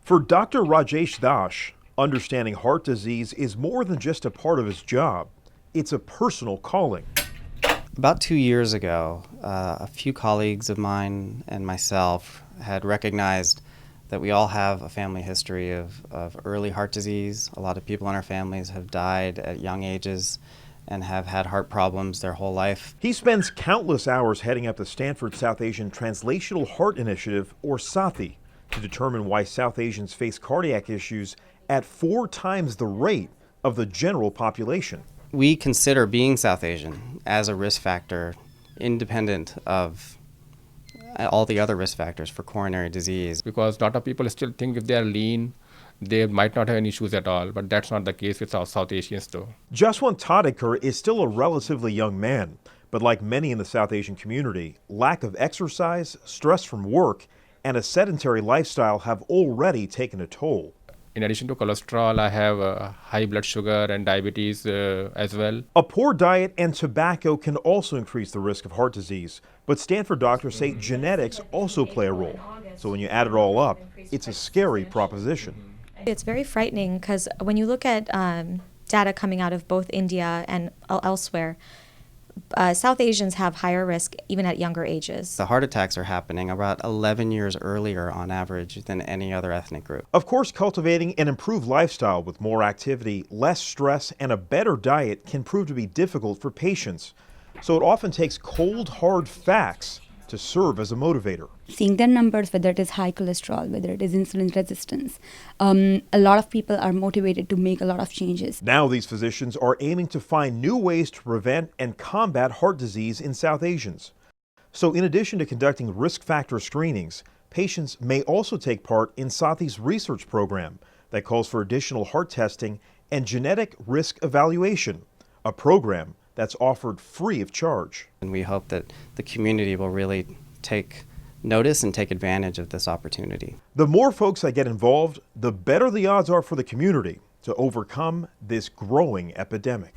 For Dr. Rajesh Dash, understanding heart disease is more than just a part of his job. It's a personal calling. About 2 years ago, a few colleagues of mine and myself had recognized that we all have a family history of early heart disease. A lot of people in our families have died at young ages and have had heart problems their whole life. He spends countless hours heading up the Stanford South Asian Translational Heart Initiative, or SSATHI, to determine why South Asians face cardiac issues at 4 times the rate of the general population. We consider being South Asian as a risk factor independent of all the other risk factors for coronary disease. Because a lot of people still think if they are lean, they might not have any issues at all, but that's not the case with South Asians though. Jaswant Tadekar is still a relatively young man, but like many in the South Asian community, lack of exercise, stress from work, and a sedentary lifestyle have already taken a toll. In addition to cholesterol, I have high blood sugar and diabetes as well. A poor diet and tobacco can also increase the risk of heart disease, but Stanford doctors say genetics also play a role. So when you add it all up, it's a scary proposition. It's very frightening because when you look at data coming out of both India and elsewhere, South Asians have higher risk even at younger ages. The heart attacks are happening about 11 years earlier on average than any other ethnic group. Of course, cultivating an improved lifestyle with more activity, less stress, and a better diet can prove to be difficult for patients. So it often takes cold, hard facts to serve as a motivator. Seeing their numbers, whether it is high cholesterol, whether it is insulin resistance, a lot of people are motivated to make a lot of changes. Now these physicians are aiming to find new ways to prevent and combat heart disease in South Asians. So in addition to conducting risk factor screenings, patients may also take part in SSATHI's research program that calls for additional heart testing and genetic risk evaluation, a program that's offered free of charge. And we hope that the community will really take notice and take advantage of this opportunity. The more folks that get involved, the better the odds are for the community to overcome this growing epidemic.